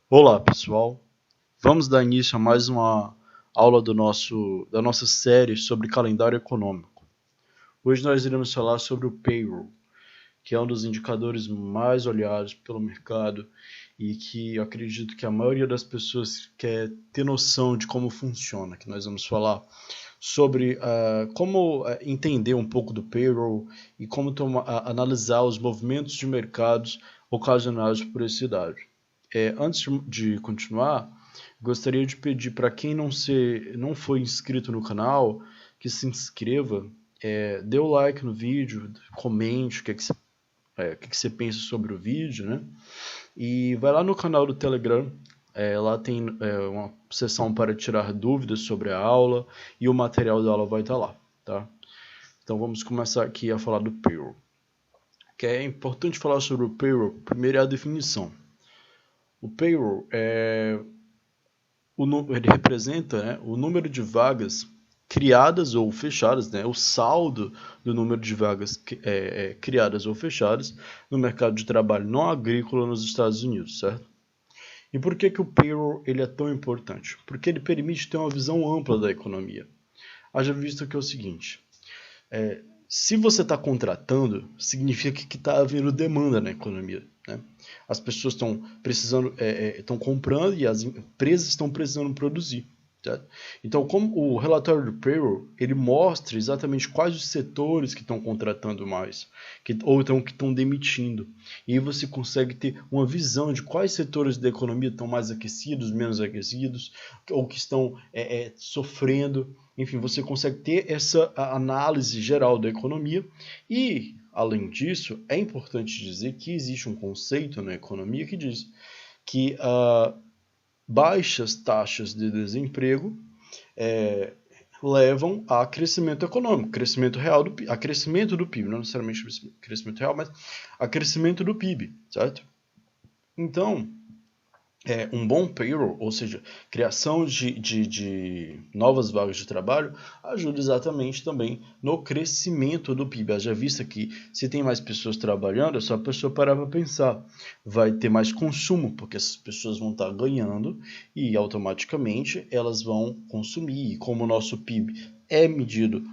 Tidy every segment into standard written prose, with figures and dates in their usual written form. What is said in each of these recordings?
Olá, pessoal. Vamos dar início a mais uma aula da nossa série sobre calendário econômico. Hoje nós iremos falar sobre o payroll, que é um dos indicadores mais olhados pelo mercado e que eu acredito que a maioria das pessoas quer ter noção de como funciona, que nós vamos falar sobre como entender um pouco do payroll e como analisar os movimentos de mercados ocasionados por esse dado. Antes de continuar, gostaria de pedir para quem não foi inscrito no canal que se inscreva, dê o like no vídeo, comente o que você pensa sobre o vídeo, né? E vai lá no canal do Telegram, lá tem uma seção para tirar dúvidas sobre a aula e o material da aula vai estar lá, tá? Então vamos começar aqui a falar do payroll. Que é importante falar sobre o payroll, primeiro é a definição. O payroll ele representa, né, o número de vagas criadas ou fechadas, né, o saldo do número de vagas criadas ou fechadas no mercado de trabalho não agrícola nos Estados Unidos, certo? E por que o payroll ele é tão importante? Porque ele permite ter uma visão ampla da economia. Haja visto que é o seguinte, se você está contratando, significa que está havendo demanda na economia, né? As pessoas estão precisando, estão comprando e as empresas estão precisando produzir. Certo? Então, como o relatório do payroll, ele mostra exatamente quais os setores que estão contratando mais, ou então que estão demitindo. E aí você consegue ter uma visão de quais setores da economia estão mais aquecidos, menos aquecidos, ou que estão sofrendo. Enfim, você consegue ter essa análise geral da economia e, além disso, é importante dizer que existe um conceito na economia que diz que baixas taxas de desemprego levam a crescimento econômico, crescimento real a crescimento do PIB, não necessariamente crescimento real, mas a crescimento do PIB, certo? Então, um bom payroll, ou seja, criação de novas vagas de trabalho, ajuda exatamente também no crescimento do PIB. Haja vista que se tem mais pessoas trabalhando, é só a pessoa parar para pensar. Vai ter mais consumo, porque essas pessoas vão estar ganhando e automaticamente elas vão consumir. E como o nosso PIB é medido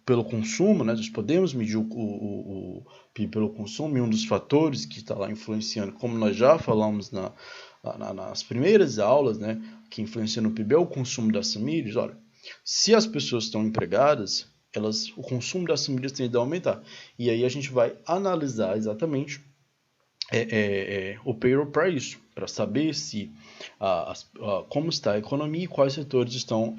pelo consumo, né? Nós podemos medir o PIB pelo consumo, e um dos fatores que está lá influenciando, como nós já falamos nas primeiras aulas, né, que influencia no PIB é o consumo das famílias. Olha, se as pessoas estão empregadas, o consumo das famílias tende a aumentar. E aí a gente vai analisar exatamente o payroll para isso, para saber se como está a economia e quais setores estão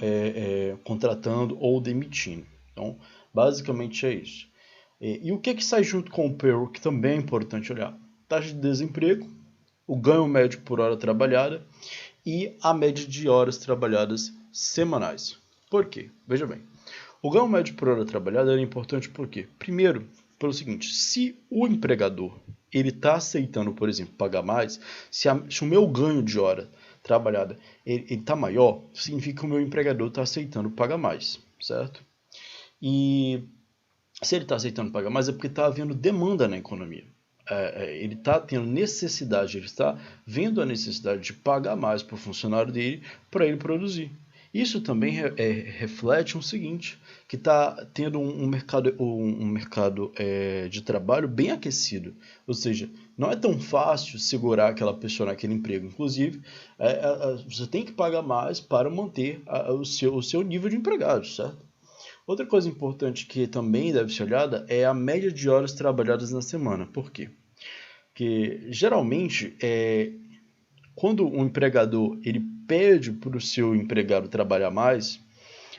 contratando ou demitindo. Então, basicamente é isso. E o que sai junto com o payroll, que também é importante olhar? Taxa de desemprego, o ganho médio por hora trabalhada e a média de horas trabalhadas semanais. Por quê? Veja bem, o ganho médio por hora trabalhada é importante por quê? Primeiro, pelo seguinte, se o empregador ele está aceitando, por exemplo, pagar mais, se o meu ganho de hora trabalhada ele está maior, significa que o meu empregador está aceitando pagar mais, certo? E se ele está aceitando pagar mais é porque está havendo demanda na economia. Ele está tendo necessidade, ele está vendo a necessidade de pagar mais para o funcionário dele para ele produzir. Isso também reflete o seguinte, que está tendo um mercado de trabalho bem aquecido. Ou seja, não é tão fácil segurar aquela pessoa naquele emprego. Inclusive, você tem que pagar mais para manter o seu nível de empregado, certo? Outra coisa importante que também deve ser olhada é a média de horas trabalhadas na semana. Por quê? Porque geralmente, quando um empregador ele pede para o seu empregado trabalhar mais,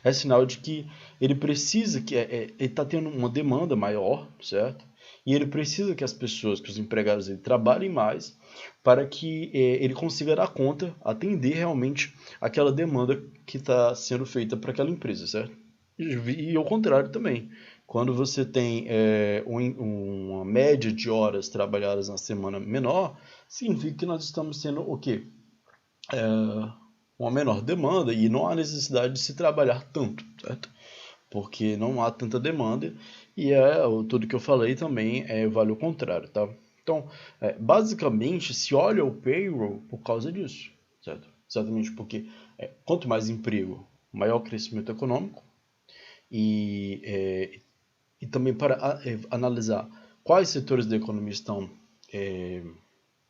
é sinal de que ele precisa ele está tendo uma demanda maior, certo? E ele precisa que as pessoas, que os empregados ele trabalhem mais para que ele consiga dar conta, atender realmente aquela demanda que está sendo feita para aquela empresa, certo? E ao contrário também. Quando você tem uma média de horas trabalhadas na semana menor, significa que nós estamos tendo o quê? Uma menor demanda e não há necessidade de se trabalhar tanto, certo? Porque não há tanta demanda e tudo que eu falei também vale o contrário, tá? Então, basicamente, se olha o payroll por causa disso, certo? Exatamente porque quanto mais emprego, maior crescimento econômico, e também para analisar quais setores da economia estão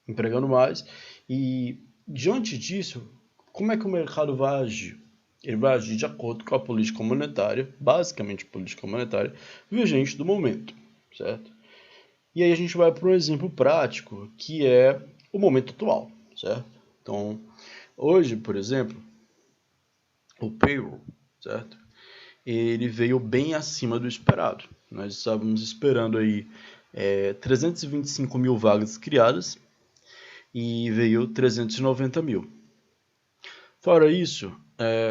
empregando mais, e diante disso, como é que o mercado vai agir? Ele vai agir de acordo com a política monetária, basicamente política monetária, vigente do momento, certo? E aí a gente vai para um exemplo prático, que é o momento atual, certo? Então, hoje, por exemplo, o payroll, certo? Ele veio bem acima do esperado. Nós estávamos esperando aí 325 mil vagas criadas e veio 390 mil. Fora isso,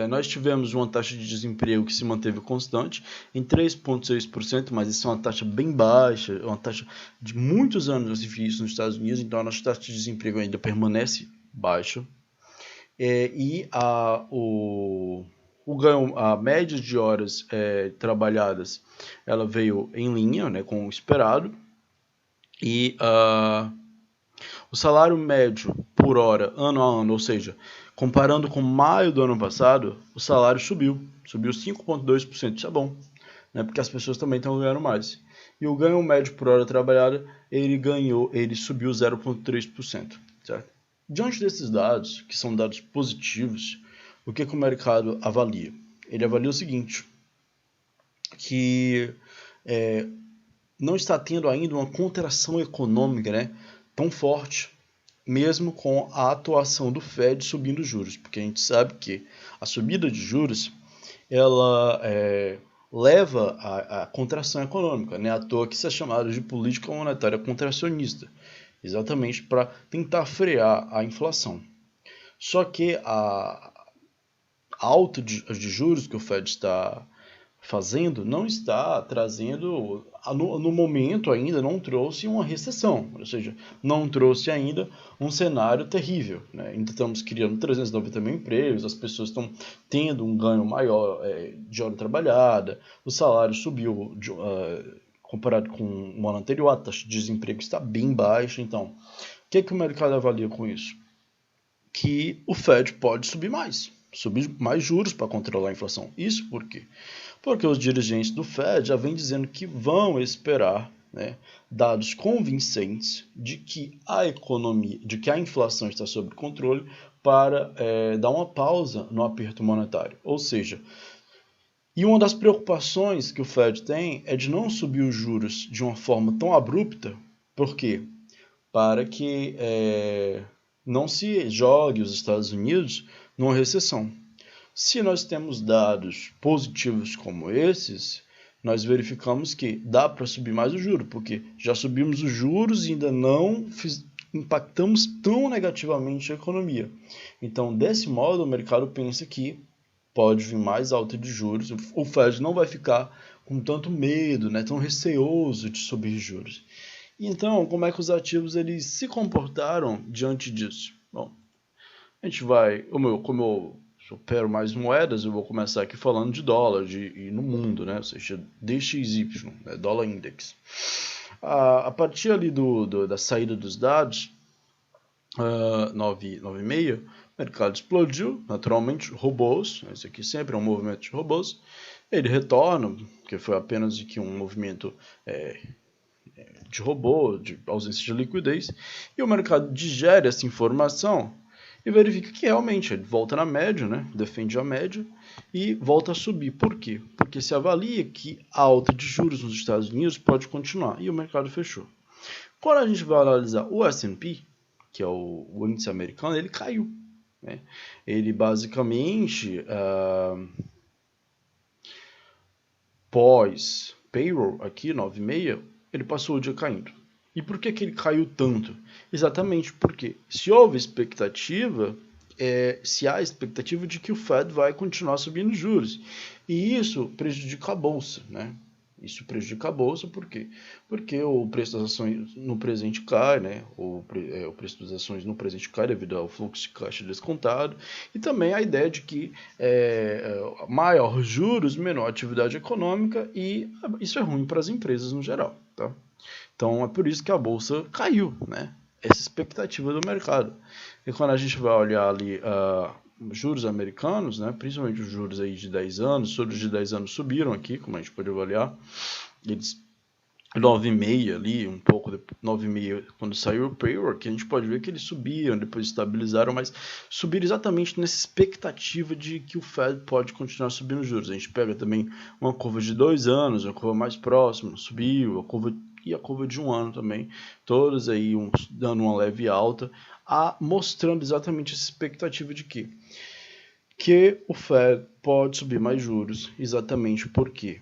nós tivemos uma taxa de desemprego que se manteve constante em 3,6%, mas isso é uma taxa bem baixa, uma taxa de muitos anos isso nos Estados Unidos, então a nossa taxa de desemprego ainda permanece baixa. E a média de horas trabalhadas ela veio em linha, né, com o esperado, e o salário médio por hora, ano a ano, ou seja, comparando com maio do ano passado, o salário subiu 5,2%, isso é bom, né, porque as pessoas também estão ganhando mais. E o ganho médio por hora trabalhada, ele subiu 0,3%, certo? Diante desses dados, que são dados positivos, o que o mercado avalia? Ele avalia o seguinte, que não está tendo ainda uma contração econômica, né, tão forte, mesmo com a atuação do Fed subindo os juros, porque a gente sabe que a subida de juros ela leva à contração econômica, né, à toa que isso é chamado de política monetária contracionista, exatamente para tentar frear a inflação. Só que a alta de juros que o Fed está fazendo não está trazendo, no momento ainda não trouxe uma recessão, ou seja, não trouxe ainda um cenário terrível, né? Ainda estamos criando 390 mil empregos, as pessoas estão tendo um ganho maior de hora trabalhada, o salário subiu comparado com o ano anterior, a taxa de desemprego está bem baixa, então o que o mercado avalia com isso? Que o Fed pode subir mais juros para controlar a inflação. Isso por quê? Porque os dirigentes do Fed já vêm dizendo que vão esperar, né, dados convincentes de que a inflação está sob controle para dar uma pausa no aperto monetário. Ou seja, e uma das preocupações que o Fed tem é de não subir os juros de uma forma tão abrupta. Por quê? Para que não se jogue os Estados Unidos numa recessão. Se nós temos dados positivos como esses, nós verificamos que dá para subir mais o juro, porque já subimos os juros e ainda não impactamos tão negativamente a economia. Então, desse modo, o mercado pensa que pode vir mais alta de juros, o Fed não vai ficar com tanto medo, né, tão receoso de subir juros. Então, como é que os ativos eles se comportaram diante disso? Bom, a gente vai, como eu opero mais moedas, eu vou começar aqui falando de dólar e no mundo, né? Ou seja, DXY, né? Dólar Index. A partir ali da saída dos dados, 9,6, o mercado explodiu, naturalmente, robôs, esse aqui sempre é um movimento de robôs, ele retorna, que foi apenas aqui um movimento de robô, de ausência de liquidez, e o mercado digere essa informação e verifica que realmente ele volta na média, né? Defende a média e volta a subir. Por quê? Porque se avalia que a alta de juros nos Estados Unidos pode continuar e o mercado fechou. Quando a gente vai analisar o S&P, que é o índice americano, ele caiu, né? Ele basicamente, pós payroll aqui, 9,6, ele passou o dia caindo. E por que ele caiu tanto? Exatamente porque se houve expectativa, se há expectativa de que o Fed vai continuar subindo juros. E isso prejudica a Bolsa, né? Isso prejudica a Bolsa por quê? Porque o preço das ações no presente cai, né? O preço das ações no presente cai devido ao fluxo de caixa descontado. E também a ideia de que maior juros, menor atividade econômica, e isso é ruim para as empresas no geral, tá? Então é por isso que a bolsa caiu, né? Essa expectativa do mercado. E quando a gente vai olhar ali juros americanos, né, principalmente os juros aí de 10 anos, os juros de 10 anos subiram aqui, como a gente pode avaliar, eles 9,5 ali, um pouco depois, 9,5 quando saiu o payroll, que a gente pode ver que eles subiram, depois estabilizaram, mas subiram exatamente nessa expectativa de que o Fed pode continuar subindo os juros. A gente pega também uma curva de 2 anos, uma curva mais próxima, subiu, a curva de 1 ano também, todas aí dando uma leve alta, mostrando exatamente essa expectativa de que o Fed pode subir mais juros, exatamente por quê?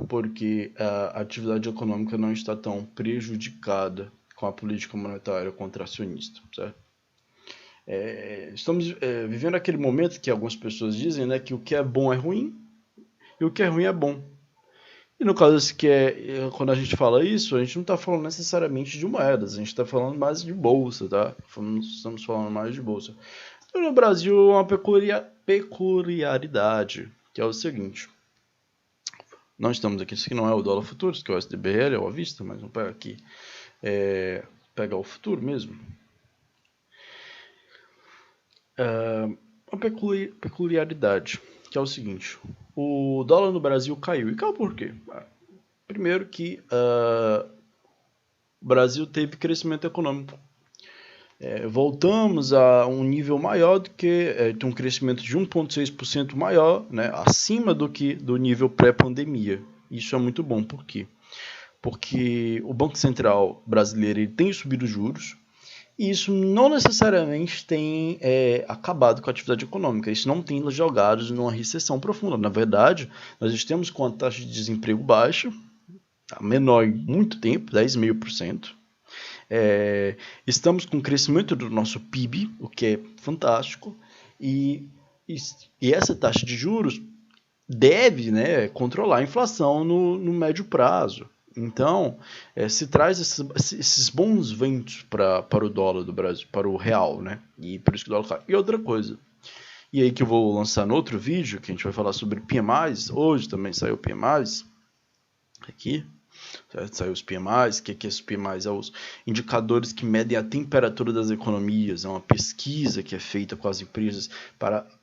Porque a atividade econômica não está tão prejudicada com a política monetária contracionista, certo? Estamos vivendo aquele momento que algumas pessoas dizem, né, que o que é bom é ruim e o que é ruim é bom. E no caso quando a gente fala isso, a gente não está falando necessariamente de moedas, a gente está falando mais de bolsa, tá? Estamos falando mais de bolsa. Então, no Brasil, uma peculiaridade, que é o seguinte. Nós estamos aqui, isso aqui não é o dólar futuros, que é o SDBL, é o à vista, mas vamos pegar aqui, pegar o futuro mesmo. Uma peculiaridade, que é o seguinte, o dólar no Brasil caiu. E caiu por quê? Primeiro que o Brasil teve crescimento econômico. Voltamos a um nível maior do que um crescimento de 1,6% maior, né, acima do nível pré-pandemia. Isso é muito bom, por quê? Porque o Banco Central brasileiro ele tem subido os juros e isso não necessariamente tem acabado com a atividade econômica. Isso não tem jogado numa recessão profunda. Na verdade, nós estamos com a taxa de desemprego baixa, a menor em muito tempo, 10,5%. Estamos com o crescimento do nosso PIB, o que é fantástico, e essa taxa de juros deve, né, controlar a inflação no médio prazo. Então, se traz esses bons ventos para o dólar do Brasil, para o real, né? E por isso que o dólar cai. E outra coisa, e aí que eu vou lançar no outro vídeo, que a gente vai falar sobre PMIs, hoje também saiu PMIs, aqui, saiu os PMIs, o que é os PMIs? São os indicadores que medem a temperatura das economias, é uma pesquisa que é feita com as empresas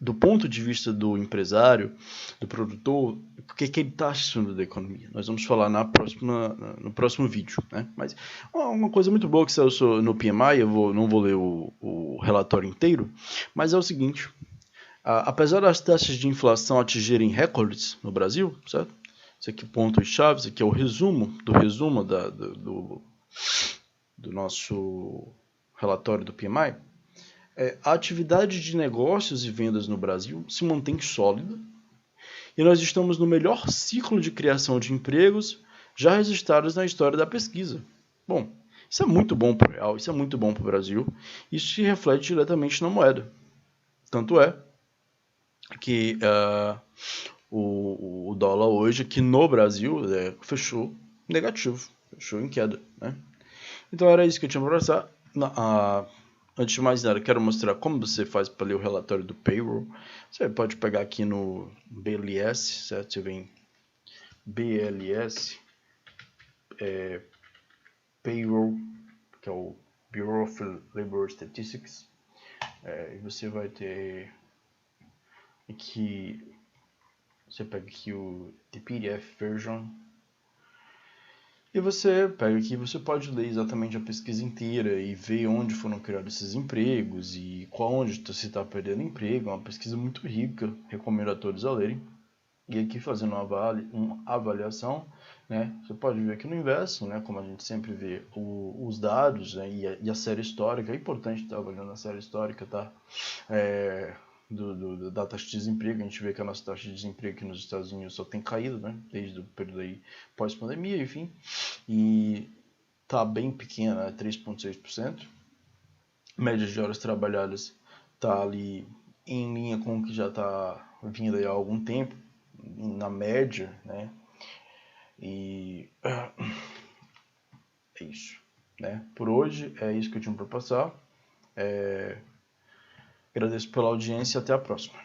do ponto de vista do empresário, do produtor, o que ele está achando da economia. Nós vamos falar no próximo vídeo, né? Mas uma coisa muito boa que saiu no PMI, não vou ler o relatório inteiro, mas é o seguinte, apesar das taxas de inflação atingirem recordes no Brasil, certo? Isso aqui pontos-chave, isso aqui é o resumo do nosso relatório do PMI. A atividade de negócios e vendas no Brasil se mantém sólida e nós estamos no melhor ciclo de criação de empregos já registrados na história da pesquisa. Bom, isso é muito bom para o real, isso é muito bom para o Brasil, isso se reflete diretamente na moeda. Tanto é que o dólar hoje aqui no Brasil fechou negativo, fechou em queda, né? Então era isso que eu tinha para passar. Antes de mais nada, quero mostrar como você faz para ler o relatório do payroll. Você pode pegar aqui no BLS, certo? Você vem BLS, payroll, que é o Bureau of Labor Statistics, e você vai ter aqui. Você pega aqui the PDF version e você pega aqui, você pode ler exatamente a pesquisa inteira e ver onde foram criados esses empregos e onde você está perdendo emprego. É uma pesquisa muito rica, recomendo a todos a lerem. E aqui fazendo uma avaliação, né, você pode ver aqui no inverso, né, como a gente sempre vê os dados, né, e a série histórica. É importante estar avaliando a série histórica, tá? Da taxa de desemprego. A gente vê que a nossa taxa de desemprego aqui nos Estados Unidos só tem caído, né, desde o período aí pós-pandemia, enfim, e tá bem pequena, né, 3,6%. Média de horas trabalhadas tá ali em linha com o que já tá vindo aí há algum tempo, na média, né, e é isso, né, por hoje é isso que eu tinha para passar. Agradeço pela audiência e até a próxima.